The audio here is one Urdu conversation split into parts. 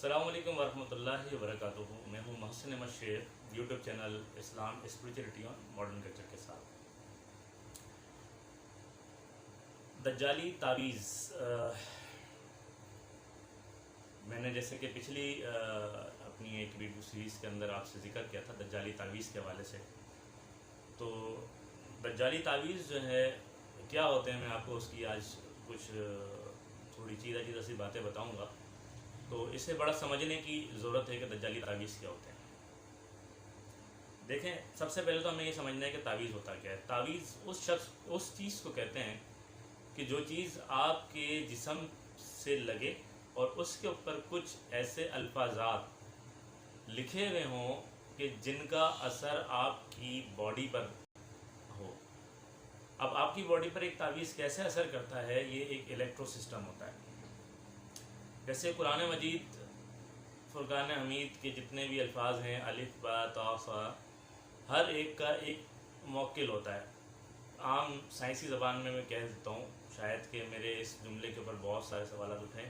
السلام علیکم ورحمۃ اللہ وبرکاتہ. میں ہوں محسن احمد شیخ، یوٹیوب چینل اسلام اسپریچولیٹی اور ماڈرن کلچر کے ساتھ. دجالی تعویذ، میں نے جیسے کہ پچھلی اپنی ایک ویڈیو سیریز کے اندر آپ سے ذکر کیا تھا دجالی تعویذ کے حوالے سے. تو دجالی تعویذ جو ہے کیا ہوتے ہیں، میں آپ کو اس کی آج کچھ تھوڑی چیزہ سی باتیں بتاؤں گا. تو اسے بڑا سمجھنے کی ضرورت ہے کہ دجالی تعویذ کیا ہوتے ہیں. دیکھیں، سب سے پہلے تو ہمیں یہ سمجھنا ہے کہ تعویذ ہوتا کیا ہے. تعویذ اس چیز کو کہتے ہیں کہ جو چیز آپ کے جسم سے لگے اور اس کے اوپر کچھ ایسے الفاظات لکھے ہوئے ہوں کہ جن کا اثر آپ کی باڈی پر ہو. اب آپ کی باڈی پر ایک تعویذ کیسے اثر کرتا ہے، یہ ایک الیکٹرو سسٹم ہوتا ہے. جیسے قرآن مجید فرقان حمید کے جتنے بھی الفاظ ہیں، الف با تا ثا، ہر ایک کا ایک موکل ہوتا ہے. عام سائنسی زبان میں کہہ دیتا ہوں، شاید کہ میرے اس جملے کے اوپر بہت سارے سوالات اٹھیں.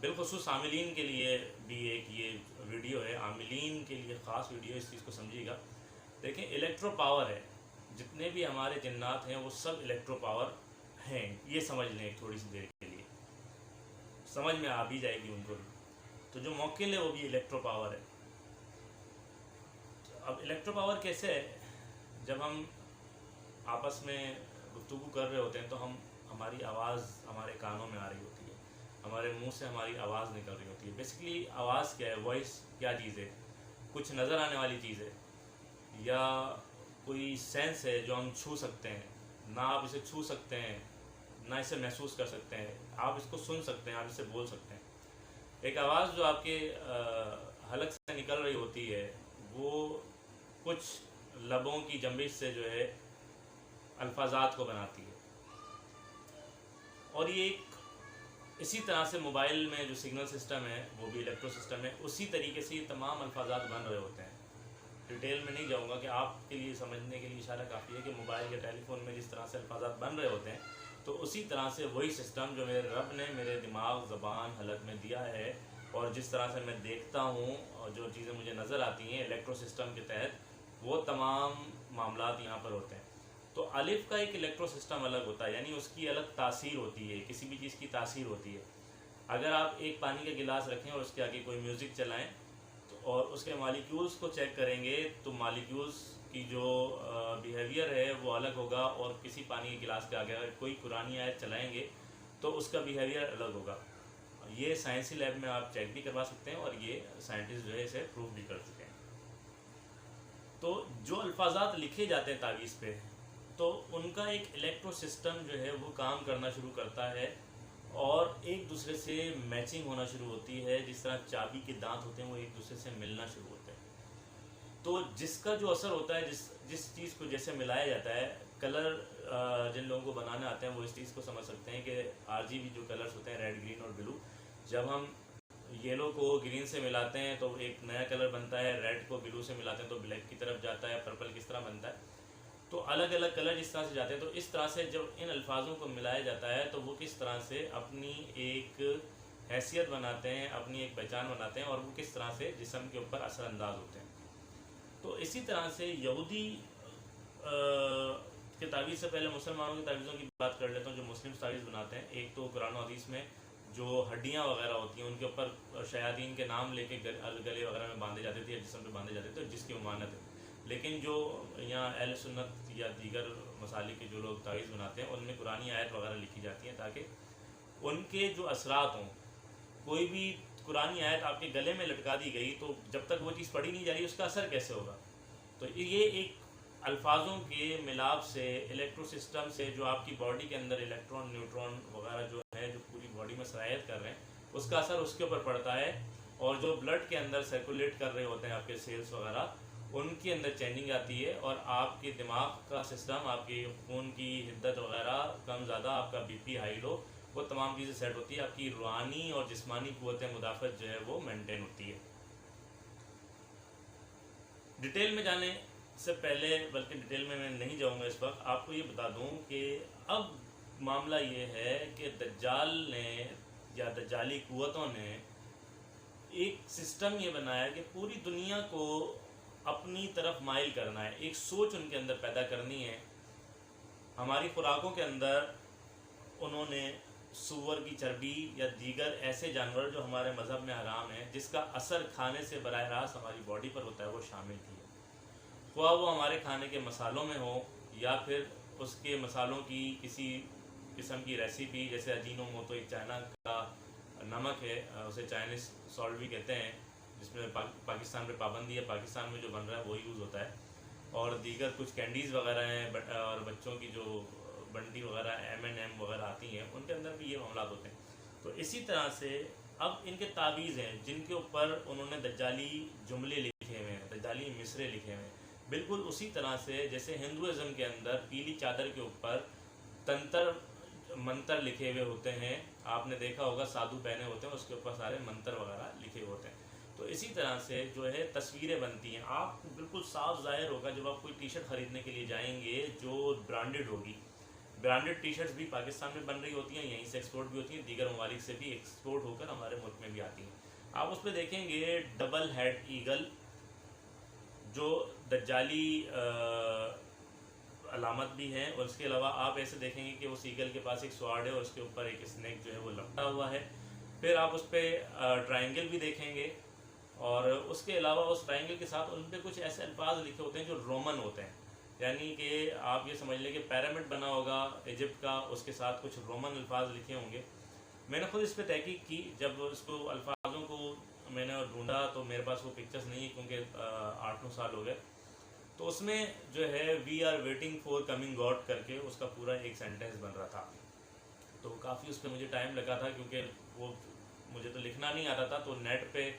بالخصوص عاملین کے لیے بھی ایک یہ ویڈیو ہے، عاملین کے لیے خاص ویڈیو، اس چیز کو سمجھیے گا. دیکھیں، الیکٹرو پاور ہے، جتنے بھی ہمارے جنات ہیں وہ سب الیکٹرو پاور ہیں. یہ سمجھ لیں ایک تھوڑی سی دیر کے لیے، سمجھ میں آ بھی جائے گی ان کو بھی. تو جو موکل ہے وہ بھی الیکٹرو پاور ہے. اب الیکٹرو پاور کیسے ہے؟ جب ہم آپس میں گفتگو کر رہے ہوتے ہیں تو ہماری آواز ہمارے کانوں میں آ رہی ہوتی ہے، ہمارے منہ سے ہماری آواز نکل رہی ہوتی ہے. بیسیکلی آواز کیا ہے، وائس کیا چیز ہے؟ کچھ نظر آنے والی چیز ہے یا کوئی سینس ہے جو ہم چھو سکتے ہیں؟ نہ آپ اسے چھو سکتے ہیں، نہ اسے محسوس کر سکتے ہیں. آپ اس کو سن سکتے ہیں، آپ اسے بول سکتے ہیں. ایک آواز جو آپ کے حلق سے نکل رہی ہوتی ہے، وہ کچھ لبوں کی جنبش سے جو ہے الفاظات کو بناتی ہے. اور یہ ایک اسی طرح سے موبائل میں جو سگنل سسٹم ہے وہ بھی الیکٹرو سسٹم ہے. اسی طریقے سے یہ تمام الفاظات بن رہے ہوتے ہیں. ڈیٹیل میں نہیں جاؤں گا کہ آپ کے لیے سمجھنے کے لیے اشارہ کافی ہے کہ موبائل یا ٹیلی فون میں جس طرح سے الفاظات بن رہے ہوتے ہیں، تو اسی طرح سے وہی سسٹم جو میرے رب نے میرے دماغ، زبان، حلق میں دیا ہے، اور جس طرح سے میں دیکھتا ہوں اور جو چیزیں مجھے نظر آتی ہیں الیکٹرو سسٹم کے تحت، وہ تمام معاملات یہاں پر ہوتے ہیں. تو الف کا ایک الیکٹرو سسٹم الگ ہوتا ہے، یعنی اس کی الگ تاثیر ہوتی ہے، کسی بھی چیز کی تاثیر ہوتی ہے. اگر آپ ایک پانی کا گلاس رکھیں اور اس کے آگے کوئی میوزک چلائیں اور اس کے مالیکیولز کو چیک کریں گے تو مالیکیولز کی جو بیہیویئر ہے وہ الگ ہوگا. اور کسی پانی کے گلاس کے آگے اگر کوئی قرآنی آیت چلائیں گے تو اس کا بیہیویئر الگ ہوگا. یہ سائنسی لیب میں آپ چیک بھی کروا سکتے ہیں اور یہ سائنٹسٹ جو ہے اسے پروف بھی کر چکے ہیں. تو جو الفاظات لکھے جاتے ہیں تعویذ پہ، تو ان کا ایک الیکٹرو سسٹم جو ہے وہ کام کرنا شروع کرتا ہے اور ایک دوسرے سے میچنگ ہونا شروع ہوتی ہے. جس طرح چابی کے دانت ہوتے ہیں وہ ایک دوسرے سے ملنا شروع ہوتے ہیں. تو جس کا جو اثر ہوتا ہے، جس چیز کو جیسے ملایا جاتا ہے، کلر جن لوگوں کو بنانے آتے ہیں وہ اس چیز کو سمجھ سکتے ہیں کہ RGB جو کلرز ہوتے ہیں، ریڈ، گرین اور بلو، جب ہم یلو کو گرین سے ملاتے ہیں تو ایک نیا کلر بنتا ہے، ریڈ کو بلو سے ملاتے ہیں تو بلیک کی طرف جاتا ہے، پرپل کس طرح بنتا ہے. تو الگ الگ کلر جس طرح سے جاتے ہیں، تو اس طرح سے جب ان الفاظوں کو ملایا جاتا ہے تو وہ کس طرح سے اپنی ایک حیثیت بناتے ہیں، اپنی ایک پہچان بناتے ہیں، اور وہ کس طرح سے جسم کے اوپر اثر انداز ہوتے ہیں. تو اسی طرح سے یہودی کے تعویذ سے پہلے مسلمانوں کی تعویذوں کی بات کر لیتا ہوں جو مسلم تعویذ بناتے ہیں. ایک تو قرآن و حدیث میں جو ہڈیاں وغیرہ ہوتی ہیں ان کے اوپر شیاطین کے نام لے کے گلے وغیرہ میں باندھے جاتے تھے یا جسم پہ باندھے جاتے تھے، جس کی ممانت ہے. لیکن جو یہاں اہل سنت یا دیگر مسالک کے جو لوگ تعویذ بناتے ہیں، ان میں قرآنی آیت وغیرہ لکھی جاتی ہیں تاکہ ان کے جو اثرات ہوں. کوئی بھی قرآنی آیت آپ کے گلے میں لٹکا دی گئی تو جب تک وہ چیز پڑھی نہیں جا رہی اس کا اثر کیسے ہوگا؟ تو یہ ایک الفاظوں کے ملاپ سے، الیکٹرو سسٹم سے، جو آپ کی باڈی کے اندر الیکٹران، نیوٹران وغیرہ جو ہے جو پوری باڈی میں سرایت کر رہے ہیں، اس کا اثر اس کے اوپر پڑتا ہے. اور جو بلڈ کے اندر سرکولیٹ کر رہے ہوتے ہیں آپ کے سیلز وغیرہ، ان کے اندر چینجنگ آتی ہے اور آپ کے دماغ کا سسٹم، آپ کی خون کی حدت وغیرہ کم زیادہ، آپ کا BP ہائی لو، وہ تمام چیزیں سیٹ ہوتی ہے. آپ کی روحانی اور جسمانی قوت مدافعت جو ہے وہ مینٹین ہوتی ہے. ڈیٹیل میں جانے سے پہلے، بلکہ ڈیٹیل میں نہیں جاؤں گا اس وقت، آپ کو یہ بتا دوں کہ اب معاملہ یہ ہے کہ دجال نے یا دجالی قوتوں نے ایک سسٹم یہ بنایا کہ پوری دنیا کو اپنی طرف مائل کرنا ہے، ایک سوچ ان کے اندر پیدا کرنی ہے۔ ہماری خوراکوں کے اندر انہوں نے سور کی چربی یا دیگر ایسے جانور جو ہمارے مذہب میں حرام ہیں، جس کا اثر کھانے سے براہ راست ہماری باڈی پر ہوتا ہے، وہ شامل کیے، خواہ وہ ہمارے کھانے کے مسالوں میں ہو یا پھر اس کے مسالوں کی کسی قسم کی ریسیپی، جیسے اجینو موتو ایک چائنا کا نمک ہے، اسے چائنیز سالٹ بھی کہتے ہیں، جس میں پاکستان پہ پابندی ہے، پاکستان میں جو بن رہا ہے وہی یوز ہوتا ہے، اور دیگر کچھ کینڈیز وغیرہ ہیں اور بچوں کی جو بنڈی وغیرہ M&M وغیرہ آتی ہیں، ان کے اندر بھی یہ معاملات ہوتے ہیں۔ تو اسی طرح سے اب ان کے تعویذ ہیں جن کے اوپر انہوں نے دجالی جملے لکھے ہوئے ہیں، دجالی مصرے لکھے ہوئے ہیں، بالکل اسی طرح سے جیسے ہندوازم کے اندر پیلی چادر کے اوپر تنتر منتر لکھے ہوئے ہوتے ہیں، آپ نے دیکھا ہوگا سادھو پہنے ہوتے ہیں، اس کے اوپر سارے منتر وغیرہ لکھے ہوتے ہیں۔ تو اسی طرح سے جو ہے تصویریں بنتی ہیں، آپ کو بالکل صاف ظاہر ہوگا جب آپ کوئی ٹی شرٹ خریدنے کے لیے جائیں گے جو برانڈڈ ہوگی، برانڈڈ ٹی شرٹس بھی پاکستان میں بن رہی ہوتی ہیں، یہیں سے ایکسپورٹ بھی ہوتی ہیں، دیگر ممالک سے بھی ایکسپورٹ ہو کر ہمارے ملک میں بھی آتی ہیں۔ آپ اس پہ دیکھیں گے ڈبل ہیڈ ایگل جو دجالی علامت بھی ہے، اور اس کے علاوہ آپ ایسے دیکھیں گے کہ اس ایگل کے پاس ایک سواڈ ہے اور اس کے اوپر ایک اسنیک جو ہے وہ لپٹا ہوا ہے۔ پھر آپ اس پہ ٹرائنگل بھی دیکھیں گے، اور اس کے علاوہ اس ٹرائنگل کے ساتھ ان پہ کچھ ایسے الفاظ لکھے ہوتے ہیں جو رومن ہوتے ہیں، یعنی کہ آپ یہ سمجھ لیں کہ پیرامڈ بنا ہوگا ایجپٹ کا، اس کے ساتھ کچھ رومن الفاظ لکھے ہوں گے۔ میں نے خود اس پہ تحقیق کی، جب اس کو الفاظوں کو میں نے ڈھونڈا تو میرے پاس وہ پکچرز نہیں ہے کیونکہ 8-9 سال ہو گئے، تو اس میں جو ہے we are waiting for coming God کر کے اس کا پورا ایک سینٹنس بن رہا تھا، تو کافی اس پہ مجھے ٹائم لگا تھا کیونکہ وہ مجھے تو لکھنا نہیں آتا تھا، تو نیٹ پہ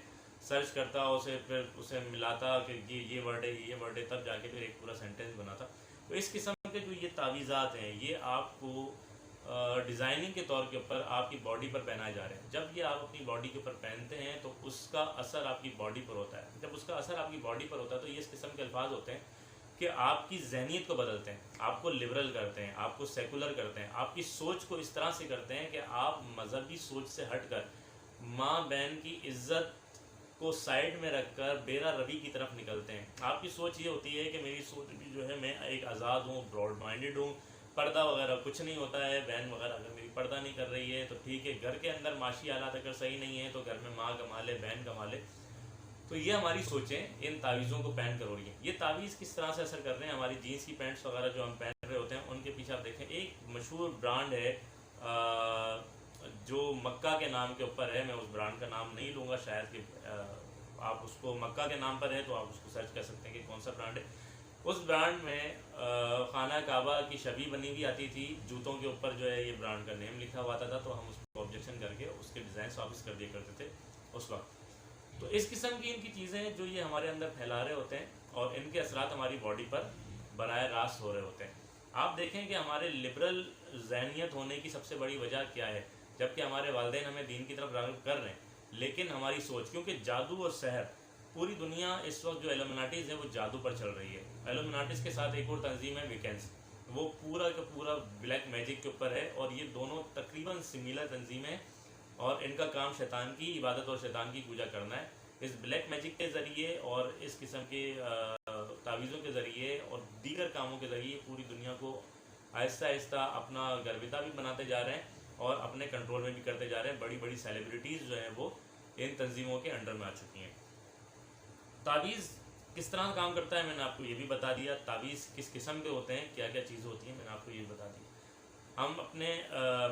سرچ کرتا اسے، پھر اسے ملاتا کہ یہ ورڈ ہے، یہ ورڈ ہے، تب جا کے پھر ایک پورا سینٹنس بنا تھا۔ تو اس قسم کے جو یہ تعویذات ہیں یہ آپ کو ڈیزائننگ کے طور کے اوپر آپ کی باڈی پر پہنائے جا رہے ہیں۔ جب یہ آپ اپنی باڈی کے اوپر پہنتے ہیں تو اس کا اثر آپ کی باڈی پر ہوتا ہے، جب اس کا اثر آپ کی باڈی پر ہوتا ہے تو یہ اس قسم کے الفاظ ہوتے ہیں کہ آپ کی ذہنیت کو بدلتے ہیں، آپ کو لبرل کرتے ہیں، آپ کو سیکولر کرتے ہیں، آپ کی سوچ کو اس طرح سے کرتے ہیں کہ آپ مذہبی سوچ سے ہٹ کر ماں بہن کی عزت کو سائڈ میں رکھ کر بیرا روی کی طرف نکلتے ہیں۔ آپ کی سوچ یہ ہوتی ہے کہ میری سوچ بھی جو ہے میں ایک آزاد ہوں، براڈ مائنڈڈ ہوں، پردہ وغیرہ کچھ نہیں ہوتا ہے، بہن وغیرہ اگر میری پردہ نہیں کر رہی ہے تو ٹھیک ہے، گھر کے اندر معاشی حالات اگر صحیح نہیں ہے تو گھر میں ماں کما لے، بہن کما لے۔ تو یہ ہماری سوچیں ان تعویذوں کو پہن کر ہو رہی ہیں۔ یہ تعویذ کس طرح سے اثر کر رہے ہیں؟ ہماری جینس کی پینٹس وغیرہ جو ہم پہن رہے ہوتے ہیں ان کے پیچھے آپ دیکھیں ایک مشہور برانڈ ہے جو مکہ کے نام کے اوپر ہے، میں اس برانڈ کا نام نہیں لوں گا، شاید کہ آپ اس کو مکہ کے نام پر ہے تو آپ اس کو سرچ کر سکتے ہیں کہ کون سا برانڈ ہے۔ اس برانڈ میں خانہ کعبہ کی شبیہ بنی ہوئی آتی تھی، جوتوں کے اوپر جو ہے یہ برانڈ کا نیم لکھا ہوا آتا تھا، تو ہم اس کو آبجیکشن کر کے اس کے ڈیزائنس واپس کر دیا کرتے تھے اس وقت۔ تو اس قسم کی ان کی چیزیں جو یہ ہمارے اندر پھیلا رہے ہوتے ہیں اور ان کے اثرات ہماری باڈی پر براہ راست ہو رہے ہوتے ہیں۔ آپ دیکھیں کہ ہمارے لبرل ذہنیت ہونے کی سب سے بڑی وجہ کیا ہے؟ جبکہ ہمارے والدین ہمیں دین کی طرف راغب کر رہے ہیں، لیکن ہماری سوچ، کیونکہ جادو اور سحر، پوری دنیا اس وقت جو ایلومناٹیز ہے وہ جادو پر چل رہی ہے۔ ایلومناٹیز کے ساتھ ایک اور تنظیم ہے ویکنز، وہ پورا کا پورا بلیک میجک کے اوپر ہے، اور یہ دونوں تقریباً سملر تنظیمیں، اور ان کا کام شیطان کی عبادت اور شیطان کی پوجا کرنا ہے۔ اس بلیک میجک کے ذریعے اور اس قسم کے تعویذوں کے ذریعے اور دیگر کاموں کے ذریعے پوری دنیا کو آہستہ آہستہ اپنا گرویتا بھی بناتے جا رہے ہیں اور اپنے کنٹرول میں بھی کرتے جا رہے ہیں۔ بڑی بڑی سیلیبریٹیز جو ہیں وہ ان تنظیموں کے انڈر میں آ چکی ہیں۔ تعویذ کس طرح کام کرتا ہے میں نے آپ کو یہ بھی بتا دیا، تعویذ کس قسم کے ہوتے ہیں، کیا کیا چیزیں ہوتی ہیں میں نے آپ کو یہ بتا دی۔ ہم اپنے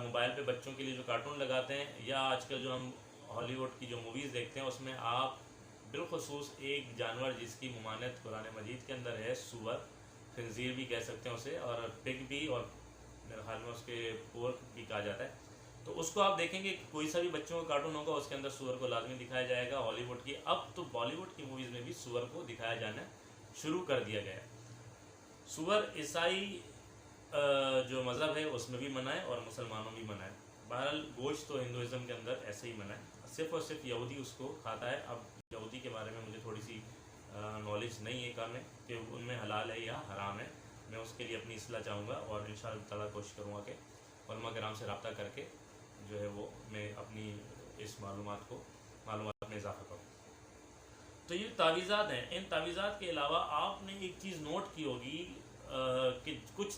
موبائل پہ بچوں کے لیے جو کارٹون لگاتے ہیں، یا آج کل جو ہم ہالی ووڈ کی جو موویز دیکھتے ہیں، اس میں آپ بالخصوص ایک جانور جس کی ممانعت قرآن مجید کے اندر ہے، سور، خنزیر بھی کہہ سکتے ہیں اسے، اور پگ بھی، اور میرے خیال میں اس کے پورک بھی کہا جاتا ہے، تو اس کو آپ دیکھیں گے کوئی سا بھی بچوں کا کارٹون ہوگا اس کے اندر سور کو لازمی دکھایا جائے گا۔ ہالی ووڈ کی، اب تو بالی ووڈ کی موویز میں بھی سور کو دکھایا جانا شروع کر دیا گیا ہے۔ سور عیسائی جو مذہب ہے اس میں بھی منع ہے اور مسلمانوں میں بھی منع ہے۔ بہرحال گوشت تو ہندوازم کے اندر ایسے ہی منع ہے، صرف اور صرف یہودی اس کو کھاتا ہے۔ اب یہودی کے بارے میں مجھے تھوڑی سی نالج نہیں ہے کام ہے کہ ان میں حلال ہے یا حرام ہے، میں اس کے لیے اپنی اصلاح چاہوں گا، اور انشاءاللہ تعالیٰ کوشش کروں گا کہ علماء کرام سے رابطہ کر کے جو ہے وہ میں اپنی اس معلومات میں اضافہ کروں۔ تو یہ تعویذات ہیں۔ ان تعویذات کے علاوہ آپ نے ایک چیز نوٹ کی ہوگی کہ کچھ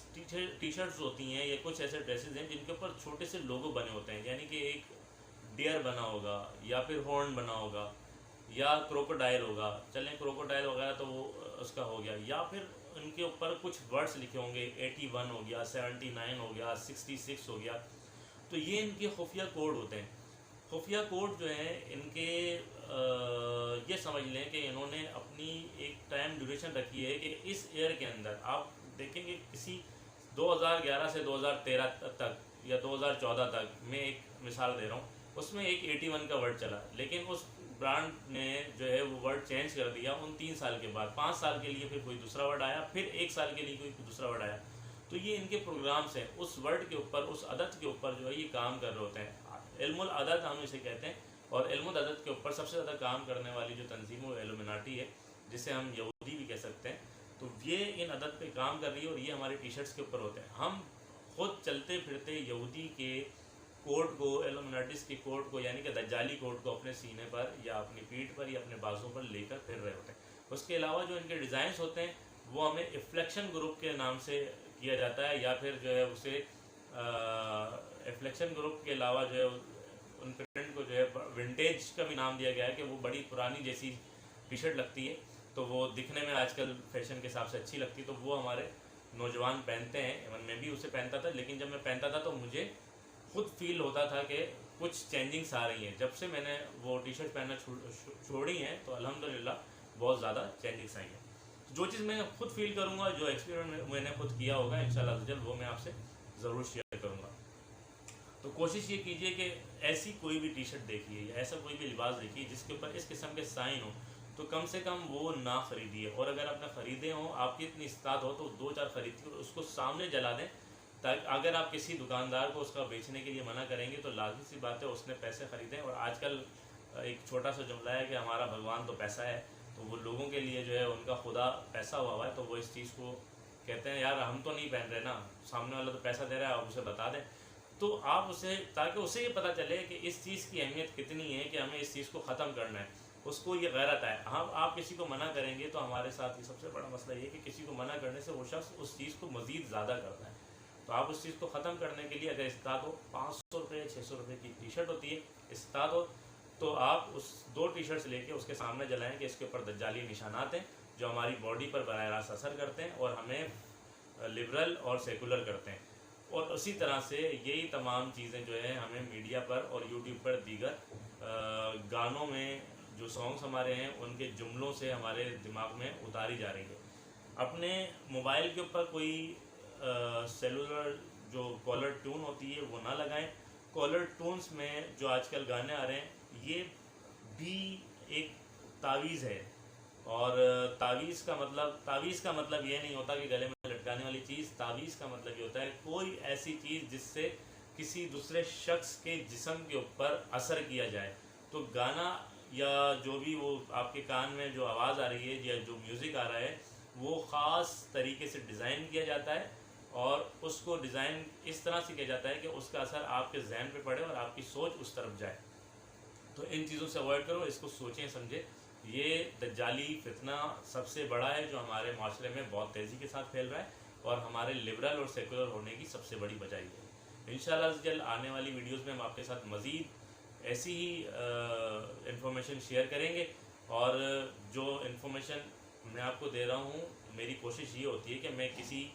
ٹی شرٹس ہوتی ہیں یا کچھ ایسے ڈریسز ہیں جن کے اوپر چھوٹے سے لوگو بنے ہوتے ہیں، یعنی کہ ایک ڈیئر بنا ہوگا یا پھر ہارن بنا ہوگا یا کروکوڈائل ہوگا، چلیں کروکوڈائل وغیرہ تو وہ اس کا ہو گیا، یا پھر ان کے اوپر کچھ ورڈز لکھے ہوں گے 81 ہو گیا، 79 ہو گیا، 66 ہو گیا۔ تو یہ ان کے خفیہ کوڈ ہوتے ہیں۔ خفیہ کوڈ جو ہیں ان کے یہ سمجھ لیں کہ انہوں نے اپنی ایک ٹائم ڈیوریشن رکھی ہے کہ اس ایئر کے اندر آپ دیکھیں گے کسی 2011 سے 2013 تک یا 2014 تک، میں ایک مثال دے رہا ہوں، اس میں ایک 81 کا ورڈ چلا، لیکن اس برانڈ نے جو ہے وہ ورڈ چینج کر دیا ان 3 سال کے بعد، 5 سال کے لیے پھر کوئی دوسرا ورڈ آیا، پھر 1 سال کے لیے کوئی دوسرا ورڈ آیا۔ تو یہ ان کے پروگرامز ہیں، اس ورڈ کے اوپر، اس عدد کے اوپر جو ہے یہ کام کر رہے ہوتے ہیں۔ علم العدد ہم اسے کہتے ہیں، اور علم العدد کے اوپر سب سے زیادہ کام کرنے والی جو تنظیم ہے وہ ایلومیناٹی ہے، جسے ہم یہودی بھی کہہ سکتے ہیں۔ تو یہ ان عدد پہ کام کر رہی ہے اور یہ ہمارے ٹی شرٹس کے اوپر ہوتے ہیں۔ ہم خود چلتے پھرتے یہودی کے کوڈ کو، ایلومیناٹس کے کوڈ کو، یعنی کہ دجالی کوڈ کو اپنے سینے پر یا اپنی پیٹھ پر یا اپنے بازوں پر لے کر پھر رہے ہوتے ہیں۔ اس کے علاوہ جو ان کے ڈیزائنس ہوتے ہیں وہ ہمیں افلیکشن گروپ کے نام سے کیا جاتا ہے، یا پھر جو ہے اسے افلیکشن گروپ کے علاوہ جو ہے ان پرنٹ کو جو ہے ونٹیج کا بھی نام دیا گیا ہے کہ وہ بڑی پرانی جیسی ٹی شرٹ لگتی ہے، تو وہ دکھنے میں آج کل فیشن کے حساب سے اچھی لگتی ہے، تو وہ ہمارے نوجوان پہنتے ہیں۔ ایون میں بھی اسے پہنتا تھا، لیکن جب میں پہنتا تھا تو مجھے خود فیل ہوتا تھا کہ کچھ چینجنگس آ رہی ہیں۔ جب سے میں نے وہ ٹی شرٹ پہننا چھوڑی ہیں تو الحمدللہ بہت زیادہ چینجنگس آئی ہیں۔ جو چیز میں خود فیل کروں گا، جو ایکسپیرمنٹ میں نے خود کیا ہوگا انشاءاللہ جلد، وہ میں آپ سے ضرور شیئر کروں گا۔ تو کوشش یہ کیجئے کہ ایسی کوئی بھی ٹی شرٹ دیکھیے یا ایسا کوئی بھی لباس دیکھیے جس کے اوپر اس قسم کے سائن ہوں، تو کم سے کم وہ نہ خریدیے، اور اگر آپ نے خریدے ہوں، آپ کی اتنی استطاعت ہو تو 2-4 خرید کے اس کو سامنے جلا دیں، تاکہ اگر آپ کسی دکاندار کو اس کا بیچنے کے لیے منع کریں گے تو لازمی سی بات ہے اس نے پیسے خریدیں۔ اور آج کل ایک چھوٹا سا جملہ ہے کہ ہمارا بھگوان تو پیسہ ہے، تو وہ لوگوں کے لیے جو ہے ان کا خدا پیسہ ہوا ہے، تو وہ اس چیز کو کہتے ہیں یار ہم تو نہیں پہن رہے نا، سامنے والا تو پیسہ دے رہا ہے، آپ اسے بتا دیں، تو آپ اسے، تاکہ اسے یہ پتہ چلے کہ اس چیز کی اہمیت کتنی ہے کہ ہمیں اس چیز کو ختم کرنا ہے، اس کو یہ غیرت ہے۔ ہم آپ کسی کو منع کریں گے تو ہمارے ساتھ یہ سب سے بڑا مسئلہ یہ ہے کہ کسی کو منع کرنے سے وہ شخص اس چیز کو مزید زیادہ کرتا ہے۔ تو آپ اس چیز کو ختم کرنے کے لیے اگر استطاعت ہو، 500 روپے 600 روپے کی ٹی شرٹ ہوتی ہے، استطاعت ہو تو آپ اس 2 ٹی شرٹس لے کے اس کے سامنے جلائیں کہ اس کے اوپر دجالی نشانات ہیں جو ہماری باڈی پر براہ راست اثر کرتے ہیں اور ہمیں لبرل اور سیکولر کرتے ہیں۔ اور اسی طرح سے یہی تمام چیزیں جو ہیں ہمیں میڈیا پر اور یوٹیوب پر دیگر گانوں میں جو سانگس ہمارے ہیں ان کے جملوں سے ہمارے دماغ میں اتاری جا رہی ہے۔ اپنے موبائل کے اوپر کوئی سیلولر جو کالر ٹون ہوتی ہے وہ نہ لگائیں۔ کالر ٹونز میں جو آج کل گانے آ رہے ہیں یہ بھی ایک تعویذ ہے، اور تعویذ کا مطلب یہ نہیں ہوتا کہ گلے میں لٹکانے والی چیز۔ تعویذ کا مطلب یہ ہوتا ہے کوئی ایسی چیز جس سے کسی دوسرے شخص کے جسم کے اوپر اثر کیا جائے۔ تو گانا یا جو بھی وہ آپ کے کان میں جو آواز آ رہی ہے یا جو میوزک آ رہا ہے وہ خاص طریقے سے ڈیزائن کیا جاتا ہے، اور اس کو ڈیزائن اس طرح سے کیا جاتا ہے کہ اس کا اثر آپ کے ذہن پہ پڑے اور آپ کی سوچ اس طرف جائے۔ تو ان چیزوں سے اوائڈ کرو، اس کو سوچیں سمجھیں۔ یہ دجالی فتنہ سب سے بڑا ہے جو ہمارے معاشرے میں بہت تیزی کے ساتھ پھیل رہا ہے، اور ہمارے لبرل اور سیکولر ہونے کی سب سے بڑی وجہ یہ ہے۔ انشاءاللہ جلد آنے والی ویڈیوز میں ہم آپ کے ساتھ مزید ایسی ہی انفارمیشن شیئر کریں گے، اور جو انفارمیشن میں آپ کو دے رہا ہوں میری کوشش یہ ہوتی ہے کہ میں کسی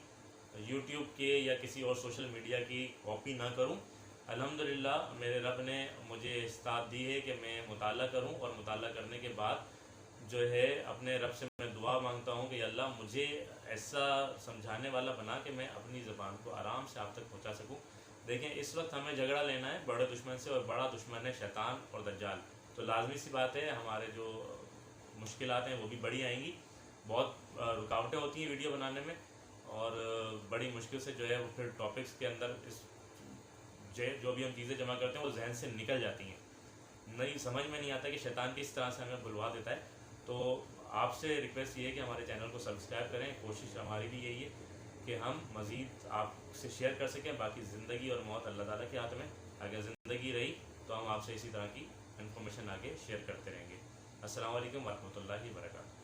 یوٹیوب کے یا کسی اور سوشل میڈیا کی کاپی نہ کروں۔ الحمدللہ میرے رب نے مجھے استطاعت دی ہے کہ میں مطالعہ کروں، اور مطالعہ کرنے کے بعد جو ہے اپنے رب سے میں دعا مانگتا ہوں کہ اللہ مجھے ایسا سمجھانے والا بنا کہ میں اپنی زبان کو آرام سے آپ تک پہنچا سکوں۔ دیکھیں اس وقت ہمیں جھگڑا لینا ہے بڑے دشمن سے، اور بڑا دشمن ہے شیطان اور دجال، تو لازمی سی بات ہے ہمارے جو مشکلات ہیں وہ بھی بڑی آئیں گی، بہت رکاوٹیں ہوتی ہیں ویڈیو بنانے میں، اور بڑی مشکل سے جو ہے وہ پھر ٹاپکس کے اندر جو بھی ہم چیزیں جمع کرتے ہیں وہ ذہن سے نکل جاتی ہیں، نہیں سمجھ میں نہیں آتا کہ شیطان کس طرح سے ہمیں بھلوا دیتا ہے۔ تو آپ سے ریکویسٹ یہ ہے کہ ہمارے چینل کو سبسکرائب کریں، کوشش ہماری بھی یہی ہے کہ ہم مزید آپ سے شیئر کر سکیں۔ باقی زندگی اور موت اللہ تعالیٰ کے ہاتھ میں، اگر زندگی رہی تو ہم آپ سے اسی طرح کی انفارمیشن آگے شیئر کرتے رہیں گے۔ السلام علیکم ورحمۃ اللہ وبرکاتہ۔